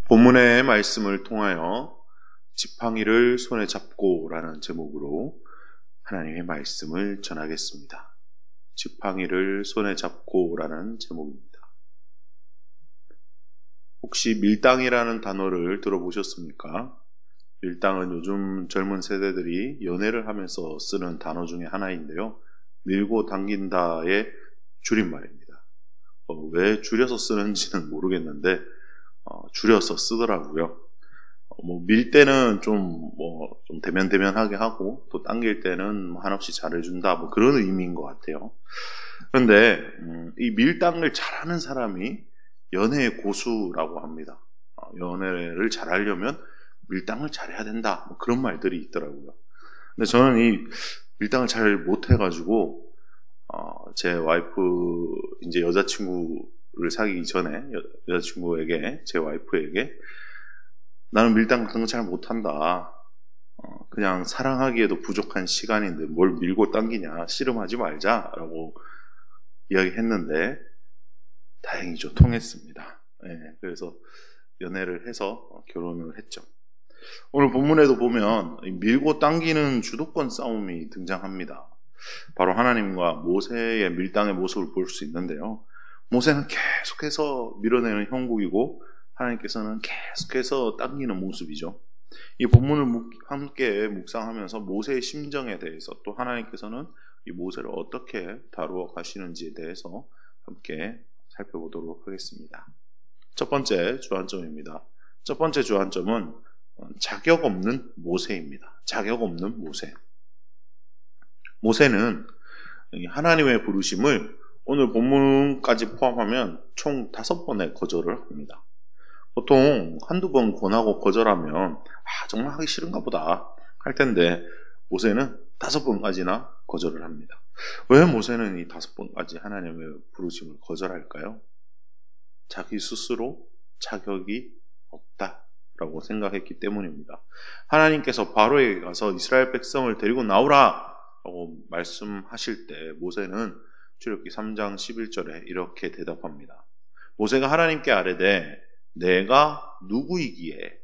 본문의 말씀을 통하여 지팡이를 손에 잡고라는 제목으로 하나님의 말씀을 전하겠습니다. 지팡이를 손에 잡고라는 제목입니다. 혹시 밀당이라는 단어를 들어보셨습니까? 밀당은 요즘 젊은 세대들이 연애를 하면서 쓰는 단어 중에 하나인데요. 밀고 당긴다의 줄임말입니다. 왜 줄여서 쓰는지는 모르겠는데 줄여서 쓰더라고요. 밀 때는 좀 대면대면하게 하고 또 당길 때는 한없이 잘해준다 그런 의미인 것 같아요. 그런데 이 밀당을 잘하는 사람이 연애의 고수라고 합니다. 연애를 잘하려면 밀당을 잘해야 된다 그런 말들이 있더라고요. 근데 저는 이 밀당을 잘 못해가지고 제 와이프 이제 여자친구를 사귀기 전에 여자친구에게 제 와이프에게 나는 밀당 같은 거 잘 못한다. 그냥 사랑하기에도 부족한 시간인데 뭘 밀고 당기냐, 씨름하지 말자라고 이야기했는데 다행히죠, 통했습니다. 네, 그래서 연애를 해서 결혼을 했죠. 오늘 본문에도 보면 밀고 당기는 주도권 싸움이 등장합니다. 바로 하나님과 모세의 밀당의 모습을 볼 수 있는데요. 모세는 계속해서 밀어내는 형국이고 하나님께서는 계속해서 당기는 모습이죠. 이 본문을 함께 묵상하면서 모세의 심정에 대해서 또 하나님께서는 이 모세를 어떻게 다루어 가시는지에 대해서 함께 살펴보도록 하겠습니다. 첫 번째 주안점입니다. 첫 번째 주안점은 자격 없는 모세입니다. 자격 없는 모세. 모세는 하나님의 부르심을 오늘 본문까지 포함하면 총 5번의 거절을 합니다. 보통 한두 번 권하고 거절하면 정말 하기 싫은가 보다 할 텐데 모세는 5번까지나 거절을 합니다. 왜 모세는 이 5번까지 하나님의 부르심을 거절할까요? 자기 스스로 자격이 없다라고 생각했기 때문입니다. 하나님께서 바로에게 가서 이스라엘 백성을 데리고 나오라 라고 말씀하실 때 모세는 출애굽기 3장 11절에 이렇게 대답합니다. 모세가 하나님께 아뢰되 내가 누구이기에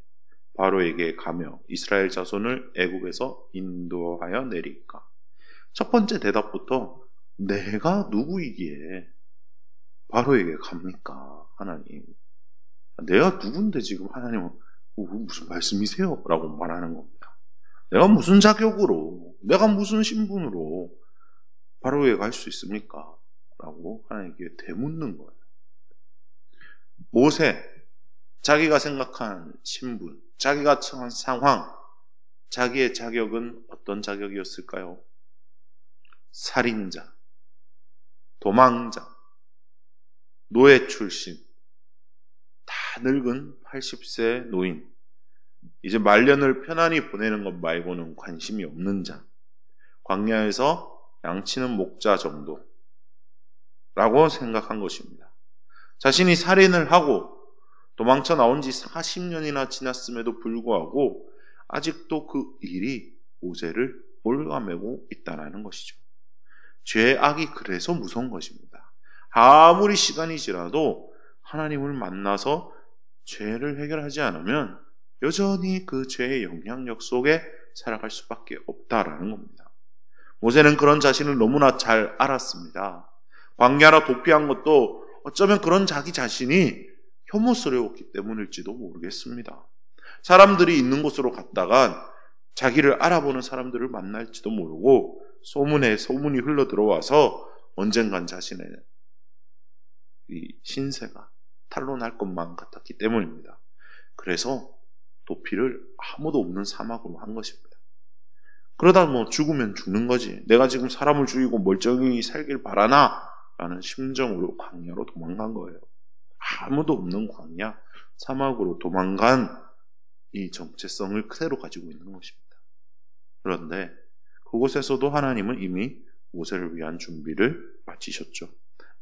바로에게 가며 이스라엘 자손을 애국에서 인도하여 내릴까? 첫 번째 대답부터 내가 누구이기에 바로에게 갑니까? 하나님. 내가 누군데 지금 하나님은 무슨 말씀이세요? 라고 말하는 겁니다. 내가 무슨 자격으로, 내가 무슨 신분으로 바로에게 갈 수 있습니까? 라고 하나님께 되묻는 거예요. 모세, 자기가 생각한 신분, 자기가 처한 상황, 자기의 자격은 어떤 자격이었을까요? 살인자, 도망자, 노예 출신, 다 늙은 80세 노인, 이제 말년을 편안히 보내는 것 말고는 관심이 없는 자, 광야에서 양치는 목자 정도라고 생각한 것입니다. 자신이 살인을 하고 도망쳐 나온 지 40년이나 지났음에도 불구하고 아직도 그 일이 모세를 올가매고 있다는 것이죠. 죄의 악이 그래서 무서운 것입니다. 아무리 시간이 지나도 하나님을 만나서 죄를 해결하지 않으면 여전히 그 죄의 영향력 속에 살아갈 수밖에 없다라는 겁니다. 모세는 그런 자신을 너무나 잘 알았습니다. 광야라 도피한 것도 어쩌면 그런 자기 자신이 혐오스러웠기 때문일지도 모르겠습니다. 사람들이 있는 곳으로 갔다가 자기를 알아보는 사람들을 만날지도 모르고 소문이 흘러 들어와서 언젠간 자신의 이 신세가 탄로날 것만 같았기 때문입니다. 그래서 도피를 아무도 없는 사막으로 한 것입니다. 그러다 죽으면 죽는 거지. 내가 지금 사람을 죽이고 멀쩡히 살길 바라나? 라는 심정으로 광야로 도망간 거예요. 아무도 없는 광야, 사막으로 도망간 이 정체성을 그대로 가지고 있는 것입니다. 그런데 그곳에서도 하나님은 이미 모세를 위한 준비를 마치셨죠.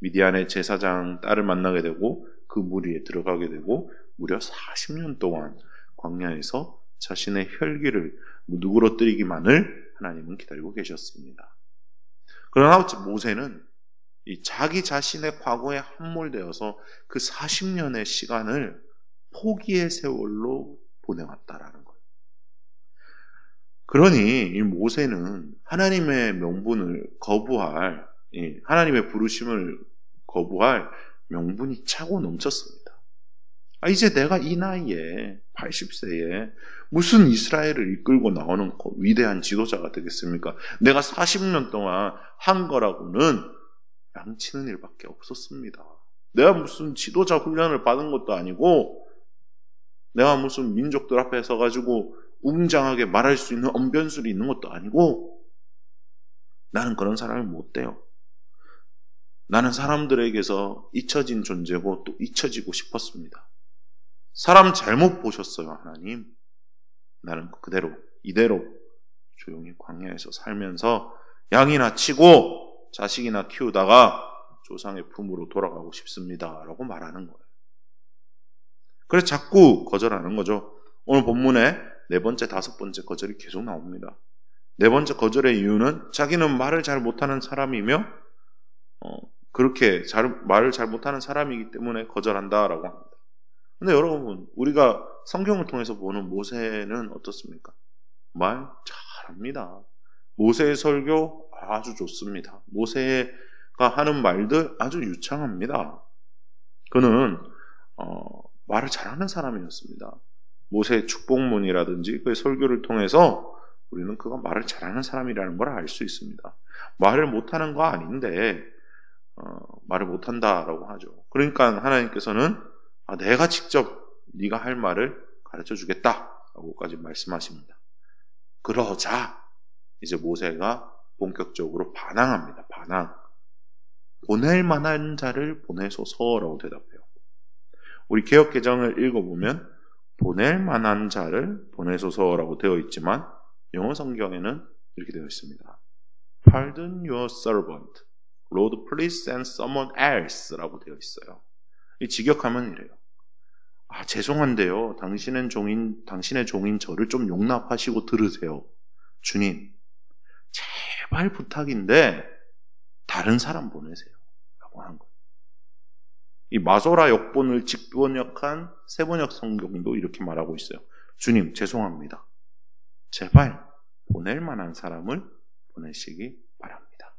미디안의 제사장 딸을 만나게 되고 그 무리에 들어가게 되고 무려 40년 동안 광야에서 자신의 혈기를 누그러뜨리기만을 하나님은 기다리고 계셨습니다. 그러나 모세는 이 자기 자신의 과거에 함몰되어서 그 40년의 시간을 포기의 세월로 보내왔다라는 거예요. 그러니 이 모세는 하나님의 명분을 거부할, 하나님의 부르심을 거부할 명분이 차고 넘쳤습니다. 이제 내가 이 나이에 80세에 무슨 이스라엘을 이끌고 나오는 위대한 지도자가 되겠습니까? 내가 40년 동안 한 거라고는 양치는 일밖에 없었습니다. 내가 무슨 지도자 훈련을 받은 것도 아니고 내가 무슨 민족들 앞에 서가지고 웅장하게 말할 수 있는 언변술이 있는 것도 아니고 나는 그런 사람이 못 돼요. 나는 사람들에게서 잊혀진 존재고 또 잊혀지고 싶었습니다. 사람 잘못 보셨어요, 하나님. 나는 이대로 조용히 광야에서 살면서 양이나 치고 자식이나 키우다가 조상의 품으로 돌아가고 싶습니다. 라고 말하는 거예요. 그래서 자꾸 거절하는 거죠. 오늘 본문에 4번째, 5번째 거절이 계속 나옵니다. 4번째 거절의 이유는 자기는 말을 잘 못하는 사람이며 그렇게 말을 잘 못하는 사람이기 때문에 거절한다라고 합니다. 근데 여러분, 우리가 성경을 통해서 보는 모세는 어떻습니까? 말 잘합니다. 모세의 설교 아주 좋습니다. 모세가 하는 말들 아주 유창합니다. 그는 말을 잘하는 사람이었습니다. 모세의 축복문이라든지 그의 설교를 통해서 우리는 그가 말을 잘하는 사람이라는 걸 알 수 있습니다. 말을 못하는 거 아닌데 말을 못한다라고 하죠. 그러니까 하나님께서는 내가 직접 네가 할 말을 가르쳐 주겠다라고까지 말씀하십니다. 그러자 이제 모세가 본격적으로 반항합니다. 반항. 보낼 만한 자를 보내소서라고 대답해요. 우리 개역개정을 읽어보면 보낼 만한 자를 보내소서라고 되어 있지만 영어 성경에는 이렇게 되어 있습니다. Pardon your servant. Lord, please send someone else 라고 되어 있어요. 이 직역하면 이래요. 죄송한데요. 당신의 종인 저를 좀 용납하시고 들으세요. 주님, 제발 부탁인데 다른 사람 보내세요. 라고 하는 거예요. 이 마소라 역본을 직번역한 세번역 성경도 이렇게 말하고 있어요. 주님, 죄송합니다. 제발 보낼 만한 사람을 보내시기 바랍니다.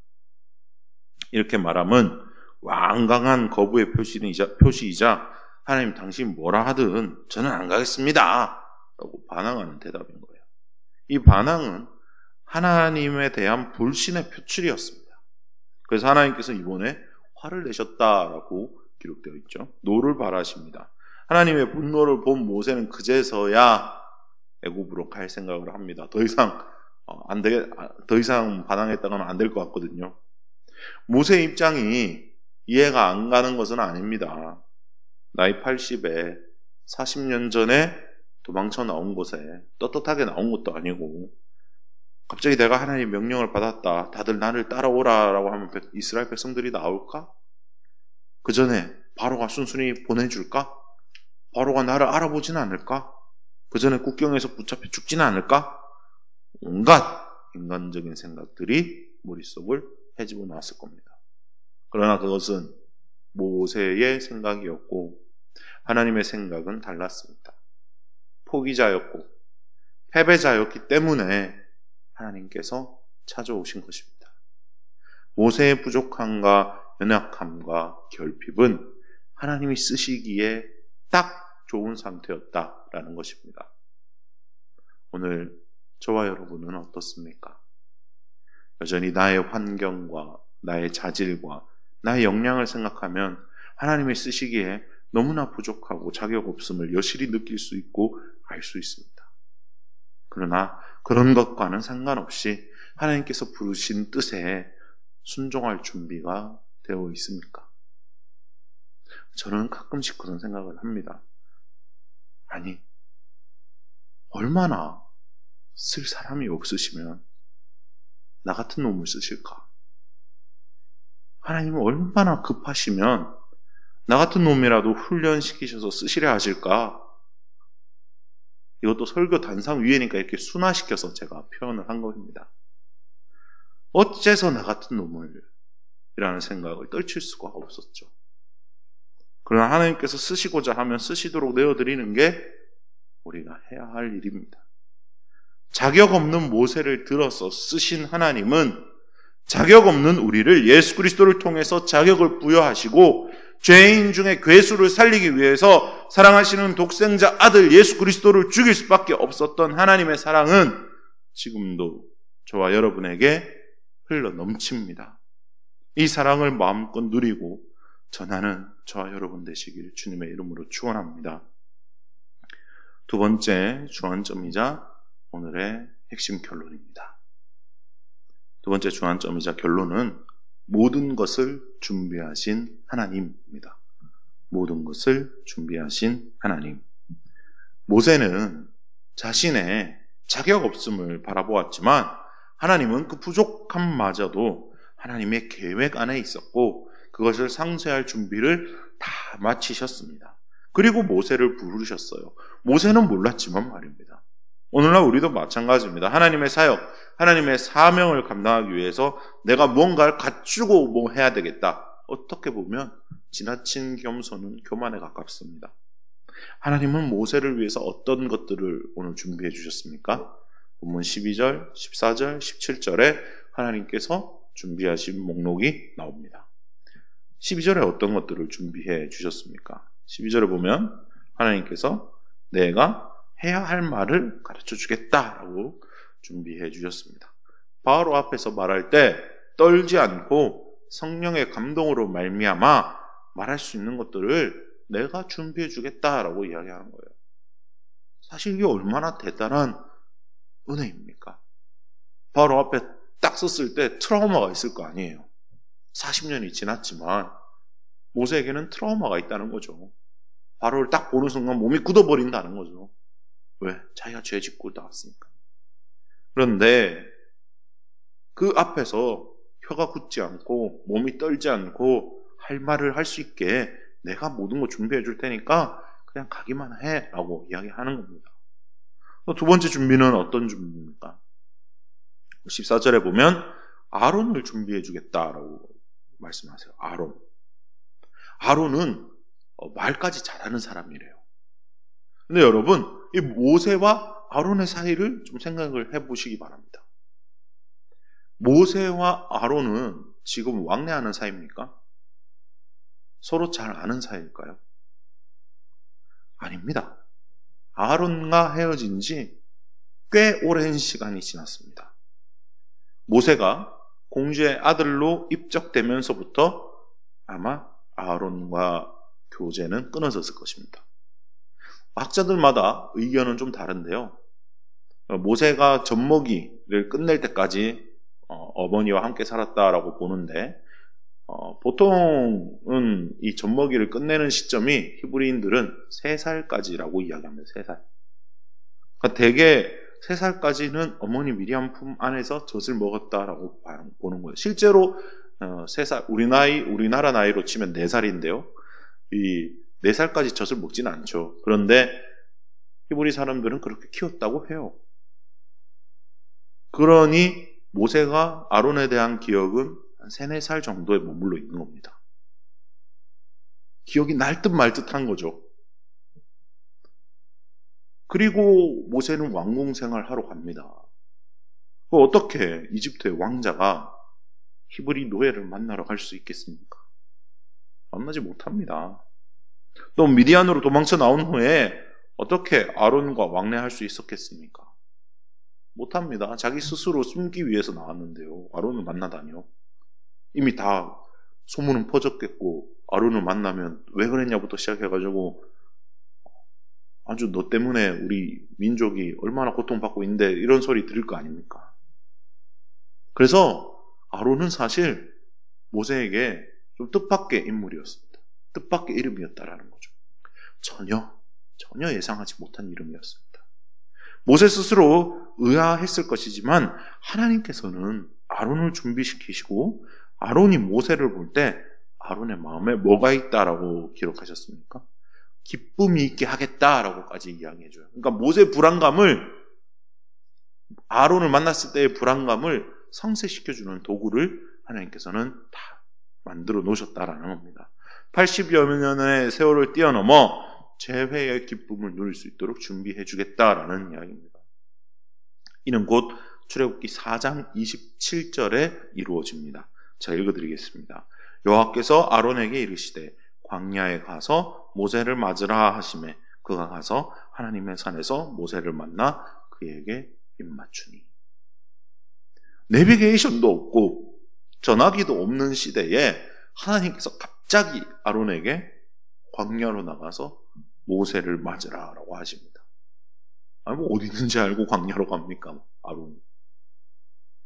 이렇게 말하면 완강한 거부의 표시이자 하나님 당신 뭐라 하든 저는 안 가겠습니다. 라고 반항하는 대답인 거예요. 이 반항은 하나님에 대한 불신의 표출이었습니다. 그래서 하나님께서 이번에 화를 내셨다라고 기록되어 있죠. 노를 발하십니다. 하나님의 분노를 본 모세는 그제서야 애굽으로 갈 생각을 합니다. 더 이상 반항했다가는 안 될 것 같거든요. 모세의 입장이 이해가 안 가는 것은 아닙니다. 나이 80에 40년 전에 도망쳐 나온 곳에 떳떳하게 나온 것도 아니고 갑자기 내가 하나님의 명령을 받았다. 다들 나를 따라오라라고 하면 이스라엘 백성들이 나올까? 그 전에 바로가 순순히 보내줄까? 바로가 나를 알아보지는 않을까? 그 전에 국경에서 붙잡혀 죽지는 않을까? 온갖 인간적인 생각들이 머릿속을 헤집어 놨을 겁니다. 그러나 그것은 모세의 생각이었고 하나님의 생각은 달랐습니다. 포기자였고 패배자였기 때문에 하나님께서 찾아오신 것입니다. 모세의 부족함과 연약함과 결핍은 하나님이 쓰시기에 딱 좋은 상태였다라는 것입니다. 오늘 저와 여러분은 어떻습니까? 여전히 나의 환경과 나의 자질과 나의 역량을 생각하면 하나님이 쓰시기에 너무나 부족하고 자격 없음을 여실히 느낄 수 있고 알 수 있습니다. 그러나 그런 것과는 상관없이 하나님께서 부르신 뜻에 순종할 준비가 되어 있습니까? 저는 가끔씩 그런 생각을 합니다. 아니, 얼마나 쓸 사람이 없으시면 나 같은 놈을 쓰실까? 하나님은 얼마나 급하시면 나 같은 놈이라도 훈련시키셔서 쓰시려 하실까? 이것도 설교 단상 위에니까 이렇게 순화시켜서 제가 표현을 한 겁니다. 어째서 나 같은 놈을? 이라는 생각을 떨칠 수가 없었죠. 그러나 하나님께서 쓰시고자 하면 쓰시도록 내어드리는 게 우리가 해야 할 일입니다. 자격 없는 모세를 들어서 쓰신 하나님은 자격 없는 우리를 예수 그리스도를 통해서 자격을 부여하시고 죄인 중에 괴수를 살리기 위해서 사랑하시는 독생자 아들 예수 그리스도를 죽일 수밖에 없었던 하나님의 사랑은 지금도 저와 여러분에게 흘러 넘칩니다. 이 사랑을 마음껏 누리고 전하는 저와 여러분 되시길 주님의 이름으로 축원합니다. 두 번째 주안점이자 오늘의 핵심 결론입니다. 두 번째 주안점이자 결론은 모든 것을 준비하신 하나님입니다. 모든 것을 준비하신 하나님. 모세는 자신의 자격 없음을 바라보았지만 하나님은 그 부족함마저도 하나님의 계획 안에 있었고 그것을 상쇄할 준비를 다 마치셨습니다. 그리고 모세를 부르셨어요. 모세는 몰랐지만 말입니다. 오늘날 우리도 마찬가지입니다. 하나님의 사역, 하나님의 사명을 감당하기 위해서 내가 뭔가를 갖추고 뭐 해야 되겠다. 어떻게 보면 지나친 겸손은 교만에 가깝습니다. 하나님은 모세를 위해서 어떤 것들을 오늘 준비해 주셨습니까? 본문 12절, 14절, 17절에 하나님께서 준비하신 목록이 나옵니다. 12절에 어떤 것들을 준비해 주셨습니까? 12절에 보면 하나님께서 내가 해야 할 말을 가르쳐 주겠다라고 준비해 주셨습니다. 바로 앞에서 말할 때 떨지 않고 성령의 감동으로 말미암아 말할 수 있는 것들을 내가 준비해 주겠다라고 이야기하는 거예요. 사실 이게 얼마나 대단한 은혜입니까? 바로 앞에 딱 썼을 때 트라우마가 있을 거 아니에요. 40년이 지났지만 모세에게는 트라우마가 있다는 거죠. 바로를 딱 보는 순간 몸이 굳어버린다는 거죠. 왜? 자기가 죄 짓고 나왔으니까. 그런데 그 앞에서 혀가 굳지 않고 몸이 떨지 않고 할 말을 할 수 있게 내가 모든 거 준비해 줄 테니까 그냥 가기만 해 라고 이야기하는 겁니다. 두 번째 준비는 어떤 준비입니까? 14절에 보면 아론을 준비해 주겠다라고 말씀하세요. 아론은 말까지 잘하는 사람이래요. 근데 여러분, 이 모세와 아론의 사이를 좀 생각을 해보시기 바랍니다. 모세와 아론은 지금 왕래하는 사이입니까? 서로 잘 아는 사이일까요? 아닙니다. 아론과 헤어진 지 꽤 오랜 시간이 지났습니다. 모세가 공주의 아들로 입적되면서부터 아마 아론과 교제는 끊어졌을 것입니다. 학자들마다 의견은 좀 다른데요. 모세가 젖먹이를 끝낼 때까지 어머니와 함께 살았다라고 보는데 보통은 이 젖먹이를 끝내는 시점이 히브리인들은 3살까지라고 이야기합니다. 3살. 그러니까 대개 3살까지는 어머니 미리암 품 안에서 젖을 먹었다라고 보는 거예요. 실제로 3살, 우리나라 나이로 치면 4살인데요. 이 4살까지 젖을 먹지는 않죠. 그런데 히브리 사람들은 그렇게 키웠다고 해요. 그러니 모세가 아론에 대한 기억은 한 3, 4살 정도에 머물러 있는 겁니다. 기억이 날 듯 말 듯한 거죠. 그리고 모세는 왕궁 생활하러 갑니다. 어떻게 이집트의 왕자가 히브리 노예를 만나러 갈 수 있겠습니까? 만나지 못합니다. 또 미디안으로 도망쳐 나온 후에 어떻게 아론과 왕래할 수 있었겠습니까? 못합니다. 자기 스스로 숨기 위해서 나왔는데요. 아론을 만나다니요. 이미 다 소문은 퍼졌겠고 아론을 만나면 왜 그랬냐부터 시작해가지고 아주 너 때문에 우리 민족이 얼마나 고통받고 있는데 이런 소리 들을 거 아닙니까? 그래서 아론은 사실 모세에게 좀 뜻밖의 인물이었습니다. 뜻밖의 이름이었다라는 거죠. 전혀 예상하지 못한 이름이었습니다. 모세 스스로 의아했을 것이지만 하나님께서는 아론을 준비시키시고 아론이 모세를 볼 때 아론의 마음에 뭐가 있다라고 기록하셨습니까? 기쁨이 있게 하겠다라고까지 이야기해줘요. 그러니까 모세의 불안감을, 아론을 만났을 때의 불안감을 상쇄시켜주는 도구를 하나님께서는 다 만들어 놓으셨다라는 겁니다. 80여 년의 세월을 뛰어넘어 재회의 기쁨을 누릴 수 있도록 준비해 주겠다라는 이야기입니다. 이는 곧 출애굽기 4장 27절에 이루어집니다. 제가 읽어드리겠습니다. 여호와께서 아론에게 이르시되 광야에 가서 모세를 맞으라 하시매 그가 가서 하나님의 산에서 모세를 만나 그에게 입맞추니. 내비게이션도 없고 전화기도 없는 시대에 하나님께서 갑자기 아론에게 광야로 나가서 모세를 맞으라라고 하십니다. 뭐 어디 있는지 알고 광야로 갑니까? 아론.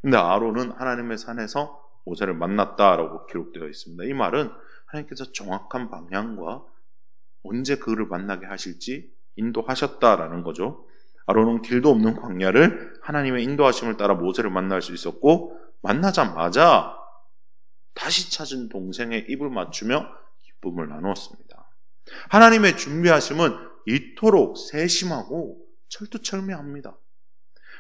근데 아론은 하나님의 산에서 모세를 만났다라고 기록되어 있습니다. 이 말은 하나님께서 정확한 방향과 언제 그를 만나게 하실지 인도하셨다라는 거죠. 아론은 길도 없는 광야를 하나님의 인도하심을 따라 모세를 만날 수 있었고, 만나자마자 다시 찾은 동생의 입을 맞추며 기쁨을 나누었습니다. 하나님의 준비하심은 이토록 세심하고 철두철미합니다.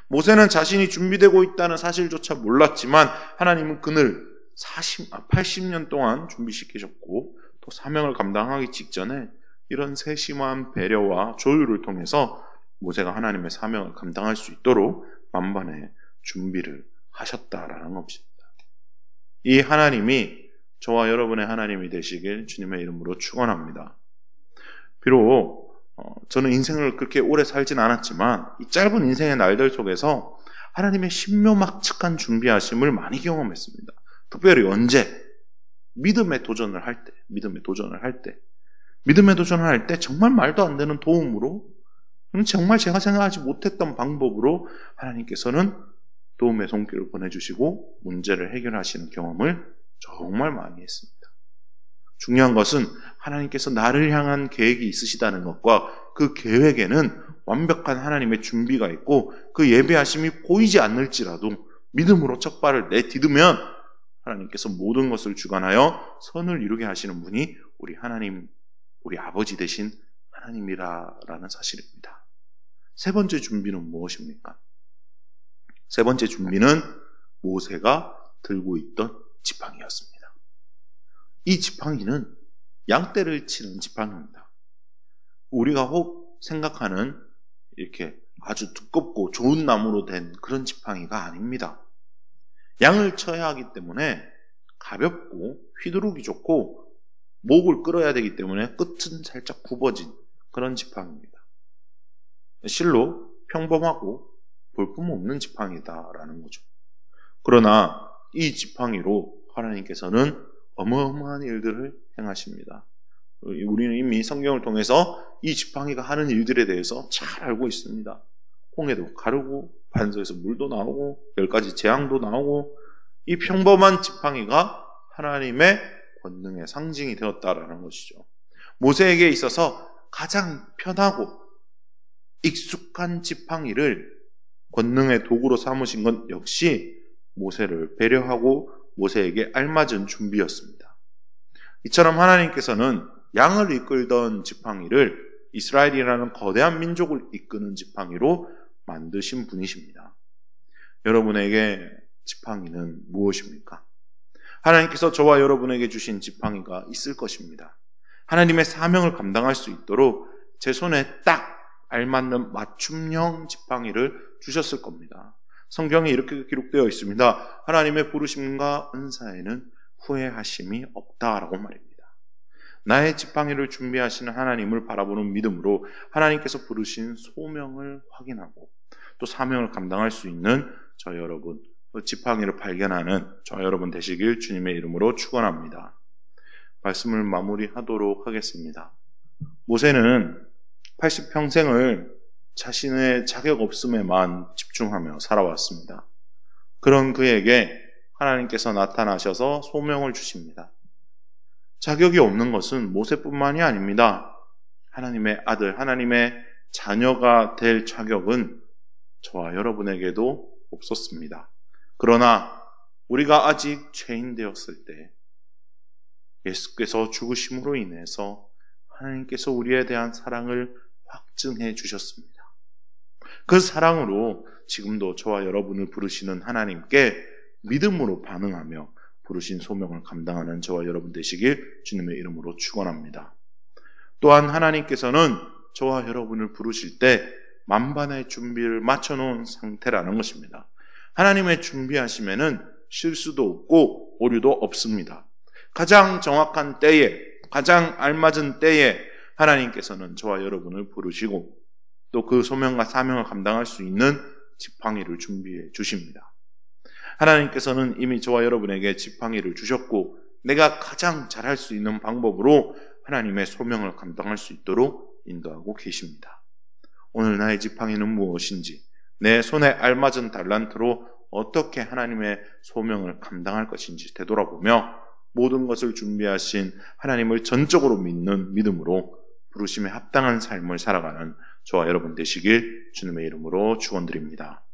모세는 자신이 준비되고 있다는 사실조차 몰랐지만 하나님은 그를 80년 동안 준비시키셨고, 또 사명을 감당하기 직전에 이런 세심한 배려와 조율을 통해서 모세가 하나님의 사명을 감당할 수 있도록 만반의 준비를 하셨다라는 것입니다. 이 하나님이 저와 여러분의 하나님이 되시길 주님의 이름으로 축원합니다. 비록 저는 인생을 그렇게 오래 살진 않았지만 이 짧은 인생의 날들 속에서 하나님의 신묘막측한 준비하심을 많이 경험했습니다. 특별히 언제? 믿음의 도전을 할 때 정말 말도 안 되는 도움으로, 정말 제가 생각하지 못했던 방법으로 하나님께서는 도움의 손길을 보내주시고 문제를 해결하시는 경험을 정말 많이 했습니다. 중요한 것은 하나님께서 나를 향한 계획이 있으시다는 것과 그 계획에는 완벽한 하나님의 준비가 있고 그 예배하심이 보이지 않을지라도 믿음으로 첫 발을 내디디면 하나님께서 모든 것을 주관하여 선을 이루게 하시는 분이 우리 하나님, 우리 아버지 되신 하나님이라는 사실입니다. 세 번째 준비는 무엇입니까? 세 번째 준비는 모세가 들고 있던 지팡이였습니다. 이 지팡이는 양떼를 치는 지팡이입니다. 우리가 혹 생각하는 이렇게 아주 두껍고 좋은 나무로 된 그런 지팡이가 아닙니다. 양을 쳐야 하기 때문에 가볍고 휘두르기 좋고 목을 끌어야 되기 때문에 끝은 살짝 굽어진 그런 지팡이입니다. 실로 평범하고 볼품없는 지팡이다라는 거죠. 그러나 이 지팡이로 하나님께서는 어마어마한 일들을 행하십니다. 우리는 이미 성경을 통해서 이 지팡이가 하는 일들에 대해서 잘 알고 있습니다. 홍해도 가르고 반석에서 물도 나오고 10가지 재앙도 나오고, 이 평범한 지팡이가 하나님의 권능의 상징이 되었다라는 것이죠. 모세에게 있어서 가장 편하고 익숙한 지팡이를 권능의 도구로 삼으신 건 역시 모세를 배려하고 모세에게 알맞은 준비였습니다. 이처럼 하나님께서는 양을 이끌던 지팡이를 이스라엘이라는 거대한 민족을 이끄는 지팡이로 만드신 분이십니다. 여러분에게 지팡이는 무엇입니까? 하나님께서 저와 여러분에게 주신 지팡이가 있을 것입니다. 하나님의 사명을 감당할 수 있도록 제 손에 딱 알맞는 맞춤형 지팡이를 주셨을 겁니다. 성경에 이렇게 기록되어 있습니다. 하나님의 부르심과 은사에는 후회하심이 없다라고 말입니다. 나의 지팡이를 준비하시는 하나님을 바라보는 믿음으로 하나님께서 부르신 소명을 확인하고 또 사명을 감당할 수 있는 저 여러분, 지팡이를 발견하는 저 여러분 되시길 주님의 이름으로 축원합니다. 말씀을 마무리하도록 하겠습니다. 모세는 80평생을 자신의 자격 없음에만 집중하며 살아왔습니다. 그런 그에게 하나님께서 나타나셔서 소명을 주십니다. 자격이 없는 것은 모세뿐만이 아닙니다. 하나님의 아들, 하나님의 자녀가 될 자격은 저와 여러분에게도 없었습니다. 그러나 우리가 아직 죄인 되었을 때 예수께서 죽으심으로 인해서 하나님께서 우리에 대한 사랑을 확증해 주셨습니다. 그 사랑으로 지금도 저와 여러분을 부르시는 하나님께 믿음으로 반응하며 부르신 소명을 감당하는 저와 여러분 되시길 주님의 이름으로 축원합니다. 또한 하나님께서는 저와 여러분을 부르실 때 만반의 준비를 맞춰놓은 상태라는 것입니다. 하나님의 준비하심에는 실수도 없고 오류도 없습니다. 가장 정확한 때에, 가장 알맞은 때에 하나님께서는 저와 여러분을 부르시고 또 그 소명과 사명을 감당할 수 있는 지팡이를 준비해 주십니다. 하나님께서는 이미 저와 여러분에게 지팡이를 주셨고 내가 가장 잘할 수 있는 방법으로 하나님의 소명을 감당할 수 있도록 인도하고 계십니다. 오늘 나의 지팡이는 무엇인지, 내 손에 알맞은 달란트로 어떻게 하나님의 소명을 감당할 것인지 되돌아보며 모든 것을 준비하신 하나님을 전적으로 믿는 믿음으로 부르심에 합당한 삶을 살아가는 저와 여러분 되시길 주님의 이름으로 축원드립니다.